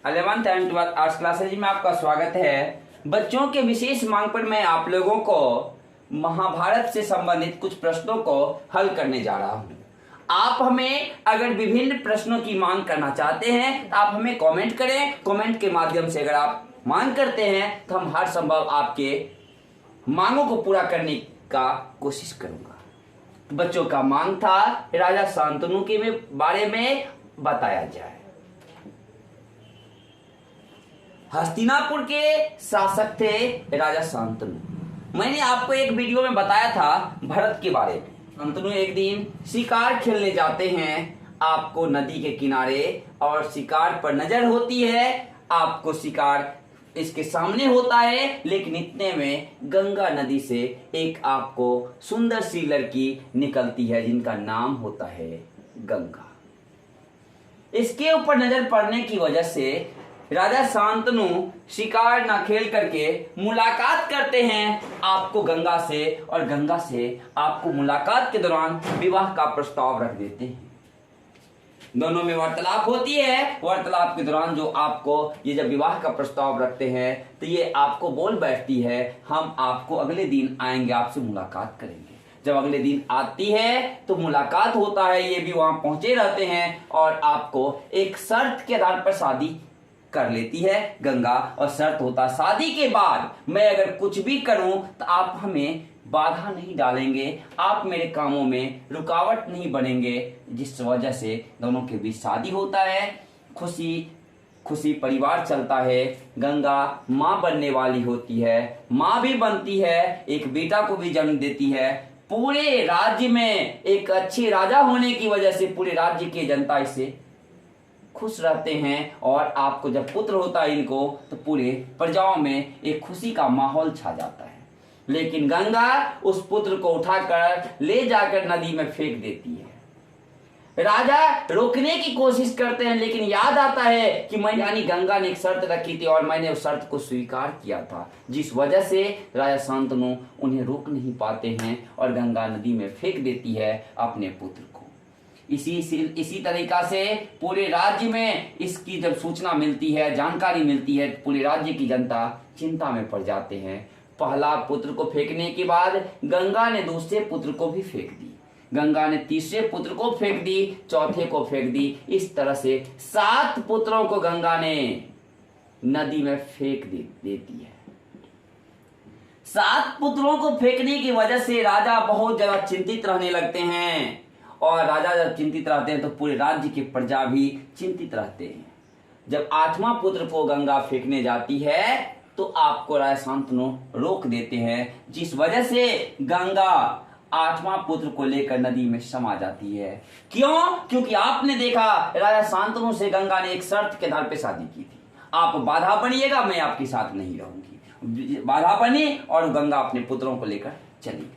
11th and 12th arts classes में आपका स्वागत है। बच्चों के विशेष मांग पर मैं आप लोगों को महाभारत से संबंधित कुछ प्रश्नों को हल करने जा रहा हूं। आप हमें अगर विभिन्न प्रश्नों की मांग करना चाहते हैं तो आप हमें कमेंट करें। कमेंट के माध्यम से अगर आप मांग करते हैं तो हम हर संभव आपके मांगों को पूरा करने का कोशिश करूंगा। बच्चों का मांग था राजा शांतनु के बारे में बताया जाए। हस्तिनापुर के शासक थे राजा शांतनु। मैंने आपको एक वीडियो में बताया था भरत के बारे में। शांतनु एक दिन शिकार खेलने जाते हैं आपको नदी के किनारे, और शिकार पर नजर होती है। आपको शिकार इसके सामने होता है, लेकिन इतने में गंगा नदी से एक आपको सुंदर सी लड़की निकलती है जिनका नाम होता है गंगा। इसके ऊपर नजर पड़ने की वजह से राजा शांतनु शिकार न खेल करके मुलाकात करते हैं आपको गंगा से, और गंगा से आपको मुलाकात के दौरान विवाह का प्रस्ताव रख देते हैं। दोनों में वार्तालाप होती है। वार्तालाप के दौरान जो आपको ये जब विवाह का प्रस्ताव रखते हैं तो ये आपको बोल बैठती है, हम आपको अगले दिन आएंगे, आपसे मुलाकात करेंगे। जब अगले दिन आती है तो मुलाकात होता है, ये भी वहां पहुंचे रहते हैं, और आपको एक शर्त के आधार पर शादी कर लेती है गंगा। और शर्त होता, शादी के बाद मैं अगर कुछ भी करूं तो आप हमें बाधा नहीं डालेंगे, आप मेरे कामों में रुकावट नहीं बनेंगे। जिस वजह से दोनों के बीच शादी होता है। खुशी खुशी परिवार चलता है। गंगा माँ बनने वाली होती है, माँ भी बनती है, एक बेटा को भी जन्म देती है। पूरे राज्य में एक अच्छे राजा होने की वजह से पूरे राज्य की जनता इससे खुश रहते हैं, और आपको जब पुत्र होता है इनको तो पूरे प्रजाओं में एक खुशी का माहौल छा जाता है। लेकिन गंगा उस पुत्र को उठाकर ले जाकर नदी में फेंक देती है। राजा रोकने की कोशिश करते हैं, लेकिन याद आता है कि मैंने यानी गंगा ने एक शर्त रखी थी और मैंने उस शर्त को स्वीकार किया था, जिस वजह से राजा शांतनु उन्हें रोक नहीं पाते हैं और गंगा नदी में फेंक देती है अपने पुत्र को। इसी तरीका से पूरे राज्य में इसकी जब सूचना मिलती है, जानकारी मिलती है, पूरे राज्य की जनता चिंता में पड़ जाते हैं। पहला पुत्र को फेंकने के बाद गंगा ने दूसरे पुत्र को भी फेंक दी, गंगा ने तीसरे पुत्र को फेंक दी, चौथे को फेंक दी। इस तरह से 7 पुत्रों को गंगा ने नदी में फेंक देती है। 7 पुत्रों को फेंकने की वजह से राजा बहुत ज्यादा चिंतित रहने लगते हैं, और राजा जब चिंतित रहते हैं तो पूरे राज्य की प्रजा भी चिंतित रहते हैं। जब 8वां पुत्र को गंगा फेंकने जाती है तो आपको राजा शांतनु रोक देते हैं, जिस वजह से गंगा 8वां पुत्र को लेकर नदी में समा जाती है। क्यों? क्योंकि आपने देखा राजा शांतनु से गंगा ने एक शर्त के आधार पर शादी की थी, आप बाधा बनिएगा, मैं आपके साथ नहीं रहूंगी। बाधा बनी और गंगा अपने पुत्रों को लेकर चली गई।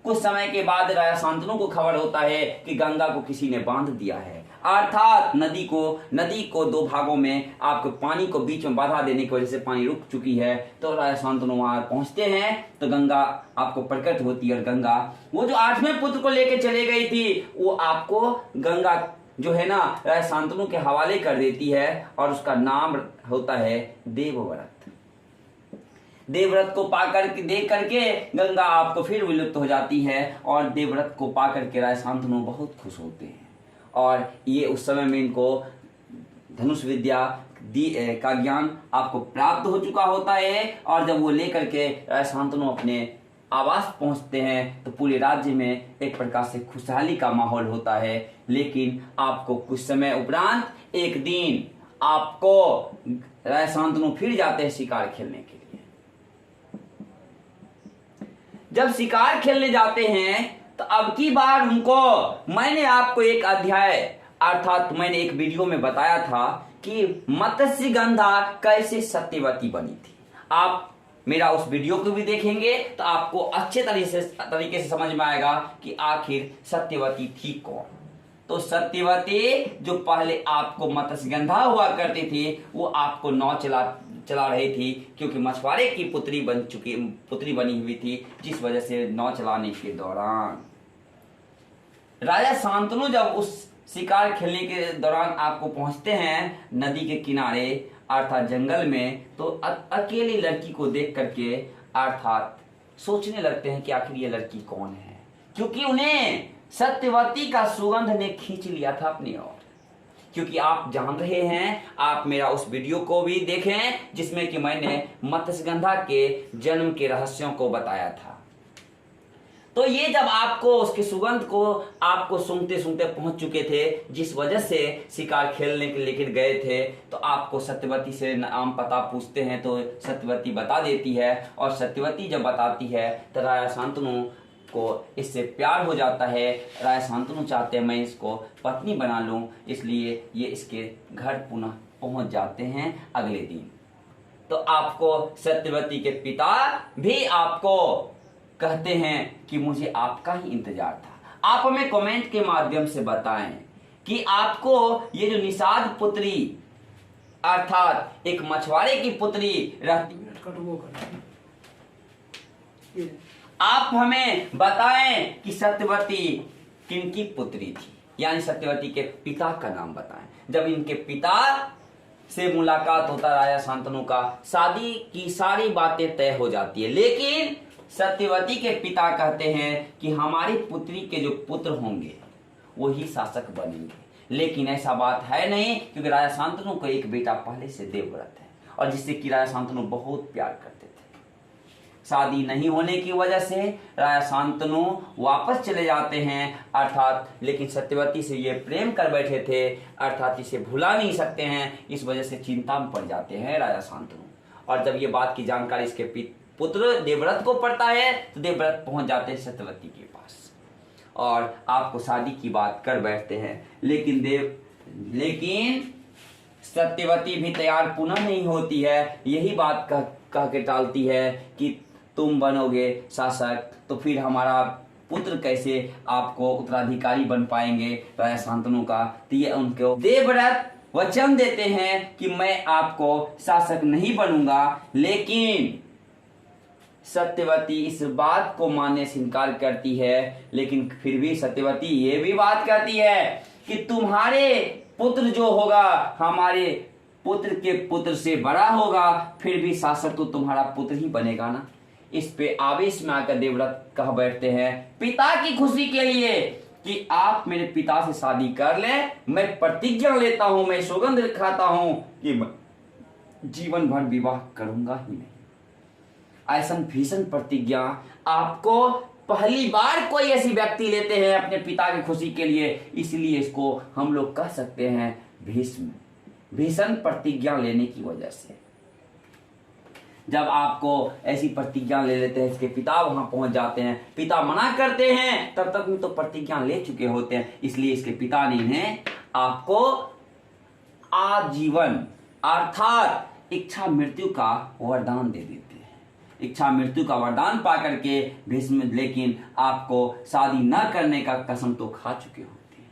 कुछ समय के बाद राजा शांतनु को खबर होता है कि गंगा को किसी ने बांध दिया है, अर्थात नदी को 2 भागों में आपको पानी को बीच में बाधा देने की वजह से पानी रुक चुकी है। तो राजा शांतनु वहां पहुंचते हैं तो गंगा आपको प्रकट होती है, और गंगा वो जो 8वें पुत्र को लेकर चले गई थी वो आपको गंगा जो है ना राजा शांतनु के हवाले कर देती है, और उसका नाम होता है देवव्रत। देवव्रत को पाकर के देख करके गंगा आपको फिर विलुप्त हो जाती है, और देवव्रत को पाकर के राजा शांतनु बहुत खुश होते हैं। और ये उस समय में इनको धनुष विद्या का ज्ञान आपको प्राप्त हो चुका होता है, और जब वो लेकर के राजा शांतनु अपने आवास पहुंचते हैं तो पूरे राज्य में एक प्रकार से खुशहाली का माहौल होता है। लेकिन आपको कुछ समय उपरांत एक दिन आपको राजा शांतनु फिर जाते हैं शिकार खेलने के लिए। जब शिकार खेलने जाते हैं तो अब की बार उनको मैंने आपको एक अध्याय अर्थात मैंने एक वीडियो में बताया था कि मत्स्यगंधा कैसे सत्यवती बनी थी। आप मेरा उस वीडियो को भी देखेंगे तो आपको अच्छे तरीके से समझ में आएगा कि आखिर सत्यवती थी कौन। तो सत्यवती जो पहले आपको मत्स्यगंधा हुआ करती थी वो आपको नाव चला रही थी, क्योंकि मछुआरे की पुत्री बनी हुई थी, जिस वजह से नाव चलाने के दौरान राजा शांतनु जब उस शिकार खेलने के दौरान आपको पहुंचते हैं नदी के किनारे, अर्थात जंगल में, तो अकेली लड़की को देख करके अर्थात सोचने लगते हैं कि आखिर ये लड़की कौन है, क्योंकि उन्हें सत्यवती का सुगंध ने खींच लिया था अपनी ओर। क्योंकि आप जान रहे हैं, आप मेरा उस वीडियो को भी देखें जिसमें कि मैंने मत्स्यगंधा के जन्म के रहस्यों को बताया था। तो ये जब आपको उसके सुगंध को आपको सूंघते सूंघते पहुंच चुके थे, जिस वजह से शिकार खेलने के लेकर गए थे, तो आपको सत्यवती से नाम पता पूछते हैं तो सत्यवती बता देती है। और सत्यवती जब बताती है तो राजा शांतनु को इससे प्यार हो जाता है। राजा शांतनु चाहते हैं मैं इसको पत्नी बना लूं, इसलिए ये इसके घर पुनः पहुंच जाते हैं अगले दिन। तो आपको सत्यवती के पिता भी आपको कहते हैं कि मुझे आपका ही इंतजार था। आप हमें कमेंट के माध्यम से बताएं कि आपको ये जो निषाद पुत्री अर्थात एक मछुआरे की पुत्री रहती, आप हमें बताएं कि सत्यवती किनकी पुत्री थी, यानी सत्यवती के पिता का नाम बताएं। जब इनके पिता से मुलाकात होता राजा शांतनु का, शादी की सारी बातें तय हो जाती है, लेकिन सत्यवती के पिता कहते हैं कि हमारी पुत्री के जो पुत्र होंगे वही शासक बनेंगे। लेकिन ऐसा बात है नहीं, क्योंकि राजा शांतनु का एक बेटा पहले से देवव्रत है और जिससे कि राजा शांतनु बहुत प्यार करते थे। शादी नहीं होने की वजह से राजा शांतनु वापस चले जाते हैं अर्थात, लेकिन सत्यवती से ये प्रेम कर बैठे थे अर्थात इसे भुला नहीं सकते हैं, इस वजह से चिंता में पड़ जाते हैं राजा शांतनु। और जब ये बात की जानकारी इसके पुत्र देवव्रत को पड़ता है तो देवव्रत पहुंच जाते हैं सत्यवती के पास और आपको शादी की बात कर बैठते हैं। लेकिन सत्यवती भी तैयार पुनः नहीं होती है, यही बात कह के टालती है कि तुम बनोगे शासक तो फिर हमारा पुत्र कैसे आपको उत्तराधिकारी बन पाएंगे राजा शांतनु का। तो ये उनको देवव्रत वचन देते हैं कि मैं आपको शासक नहीं बनूंगा, लेकिन सत्यवती इस बात को मानने से इनकार करती है। लेकिन फिर भी सत्यवती ये भी बात कहती है कि तुम्हारे पुत्र जो होगा हमारे पुत्र के पुत्र से बड़ा होगा, फिर भी शासक तो तुम्हारा पुत्र ही बनेगा ना। इस पे आवेश में आकर देवव्रत कह बैठते हैं पिता की खुशी के लिए कि आप मेरे पिता से शादी कर लें, मैं प्रतिज्ञा लेता हूं, मैं सौगंध खाता हूं कि जीवन भर विवाह करूंगा ही नहीं। ऐसा भीषण प्रतिज्ञा आपको पहली बार कोई ऐसी व्यक्ति लेते हैं अपने पिता की खुशी के लिए, इसलिए इसको हम लोग कह सकते हैं भीष्म। भीषण प्रतिज्ञा लेने की वजह से जब आपको ऐसी प्रतिज्ञा ले लेते हैं, इसके पिता वहां पहुंच जाते हैं, पिता मना करते हैं, तब तक में तो प्रतिज्ञा ले चुके होते हैं, इसलिए इसके पिता ने इन्हें आपको आजीवन अर्थात इच्छा मृत्यु का वरदान दे देते हैं। इच्छा मृत्यु का वरदान पा करके भीष्म लेकिन आपको शादी न करने का कसम तो खा चुके होते हैं।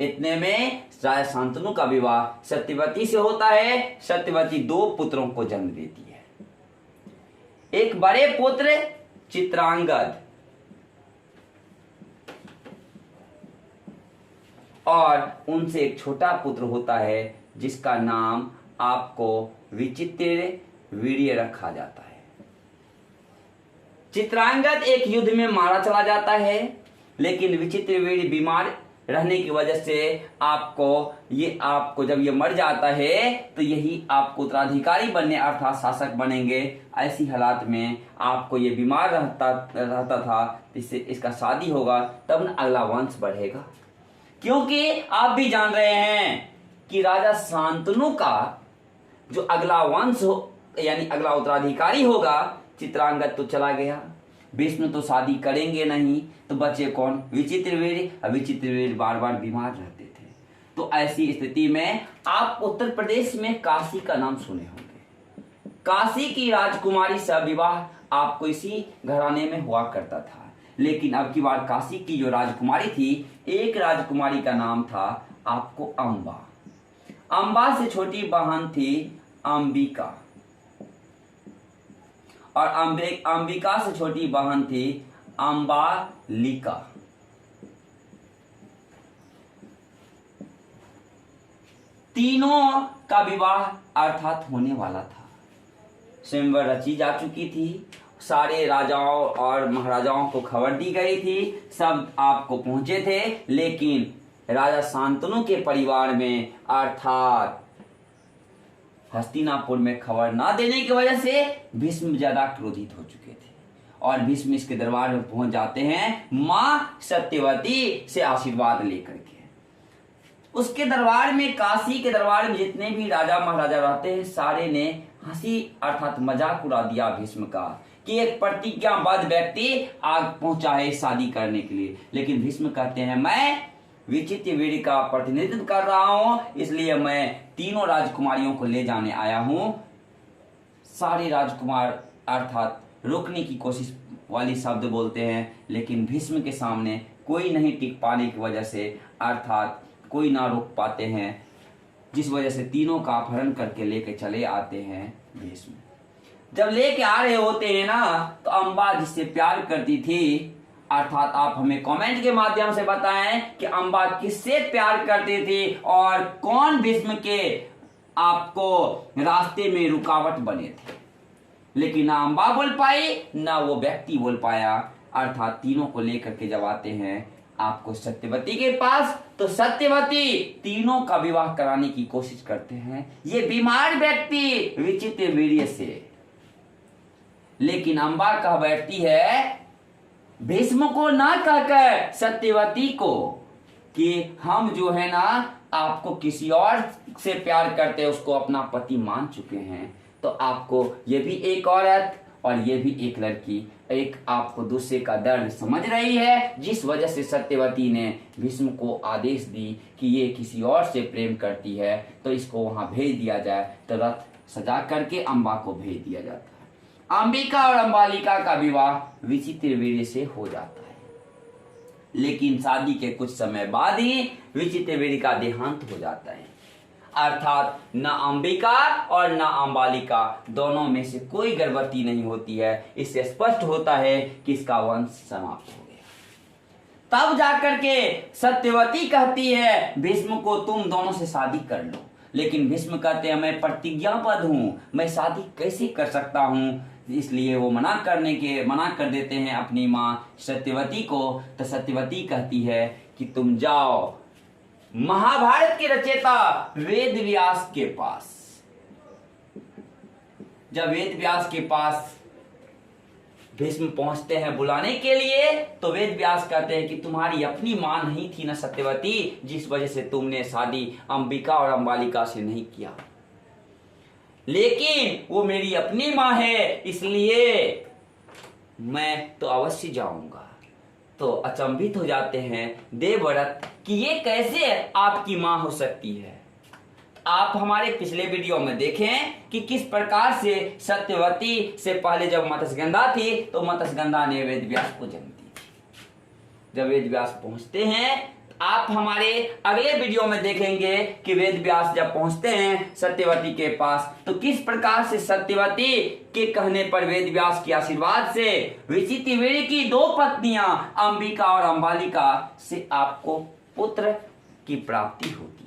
इतने में राजा शांतनु का विवाह सत्यवती से होता है। सत्यवती 2 पुत्रों को जन्म देती है, एक बड़े पुत्र चित्रांगद और उनसे एक छोटा पुत्र होता है जिसका नाम आपको विचित्र वीर्य रखा जाता है। चित्रांगद एक युद्ध में मारा चला जाता है, लेकिन विचित्रवीर्य बीमार रहने की वजह से आपको जब ये मर जाता है तो यही आपको उत्तराधिकारी बनने अर्थात शासक बनेंगे। ऐसी हालात में आपको ये बीमार रहता था, इससे इसका शादी होगा तब न अगला वंश बढ़ेगा। क्योंकि आप भी जान रहे हैं कि राजा शांतनु का जो अगला वंश यानी अगला उत्तराधिकारी होगा चित्रांगद तो चला गया, भीष्म तो शादी करेंगे नहीं, तो बचे कौन? विचित्रवीर्य। विचित्रवीर्य बार बार बीमार रहते थे। तो ऐसी स्थिति में आप उत्तर प्रदेश में काशी का नाम सुने होंगे। काशी की राजकुमारी से विवाह आपको इसी घराने में हुआ करता था, लेकिन अब की बार काशी की जो राजकुमारी थी, एक राजकुमारी का नाम था आपको अंबा। अंबा से छोटी बहन थी अंबिका और अंबिका से छोटी बहन थी अंबालिका। तीनों का विवाह अर्थात होने वाला था। स्वयंवर रची जा चुकी थी, सारे राजाओं और महाराजाओं को खबर दी गई थी, सब आपको पहुंचे थे, लेकिन राजा शांतनु के परिवार में अर्थात हस्तिनापुर में खबर ना देने की वजह से भीष्म ज्यादा क्रोधित हो चुके थे और भीष्म इसके दरबार में पहुंच जाते हैं मां सत्यवती से आशीर्वाद लेकर के। उसके दरबार में, काशी के दरबार में जितने भी राजा महाराजा रहते हैं, सारे ने हंसी अर्थात मजाक उड़ा दिया भीष्म का कि एक प्रतिज्ञाबद्ध व्यक्ति आग पहुंचा है शादी करने के लिए। लेकिन भीष्म कहते हैं मैं विचित्र वीर का प्रतिनिधित्व कर रहा हूं, इसलिए मैं तीनों राजकुमारियों को ले जाने आया हूं। सारे राजकुमार अर्थात रोकने की कोशिश वाली शब्द बोलते हैं, लेकिन भीष्म के सामने कोई नहीं टिक पाने की वजह से अर्थात कोई ना रोक पाते हैं, जिस वजह से तीनों का अपहरण करके लेके चले आते हैं भीष्म। जब लेके आ रहे होते हैं ना, तो अम्बा जिससे प्यार करती थी, अर्थात आप हमें कमेंट के माध्यम से बताएं कि अम्बा किससे प्यार करती थी और कौन भीष्म के आपको रास्ते में रुकावट बने थे। लेकिन ना अम्बा बोल पाई, ना वो व्यक्ति बोल पाया। अर्थात तीनों को लेकर के जब आते हैं आपको सत्यवती के पास, तो सत्यवती तीनों का विवाह कराने की कोशिश करते हैं ये बीमार व्यक्ति विचित्र वीर्य से। लेकिन अम्बा कह बैठती है भीष्म को ना कहकर सत्यवती को कि हम जो है ना आपको किसी और से प्यार करते हैं, उसको अपना पति मान चुके हैं, तो आपको ये भी एक औरत और ये भी एक लड़की, एक आपको दूसरे का दर्द समझ रही है, जिस वजह से सत्यवती ने भीष्म को आदेश दी कि ये किसी और से प्रेम करती है तो इसको वहां भेज दिया जाए। तो रथ सजा करके अम्बा को भेज दिया जाता है। अंबिका और अंबालिका का विवाह विचित्र वीर्य से हो जाता है, लेकिन शादी के कुछ समय बाद ही विचित्र वीर्य का देहांत हो जाता है। अर्थात न अंबिका और न अंबालिका दोनों में से कोई गर्भवती नहीं होती है। इससे स्पष्ट होता है कि इसका वंश समाप्त हो गया। तब जाकर के सत्यवती कहती है भीष्म को तुम दोनों से शादी कर लो, लेकिन भीष्म कहते हैं मैं प्रतिज्ञाबद्ध हूं, मैं शादी कैसे कर सकता हूं। इसलिए वो मना कर देते हैं अपनी मां सत्यवती को। तो सत्यवती कहती है कि तुम जाओ महाभारत के रचयिता वेद व्यास के पास। जब वेद व्यास के पास भीष्म पहुंचते हैं बुलाने के लिए, तो वेद व्यास कहते हैं कि तुम्हारी अपनी मां नहीं थी ना सत्यवती, जिस वजह से तुमने शादी अंबिका और अंबालिका से नहीं किया, लेकिन वो मेरी अपनी मां है, इसलिए मैं तो अवश्य जाऊंगा। तो अचंभित हो जाते हैं देवव्रत कि ये कैसे आपकी मां हो सकती है। आप हमारे पिछले वीडियो में देखें कि किस प्रकार से सत्यवती से पहले जब मत्स्यगंधा थी, तो मत्स्यगंधा ने वेदव्यास को जन्म दी थी। जब वेदव्यास पहुंचते हैं, आप हमारे अगले वीडियो में देखेंगे कि वेदव्यास जब पहुंचते हैं सत्यवती के पास, तो किस प्रकार से सत्यवती के कहने पर वेदव्यास के आशीर्वाद से विचित्र वीर्य की दो पत्नियां अंबिका और अंबालिका से आपको पुत्र की प्राप्ति होती।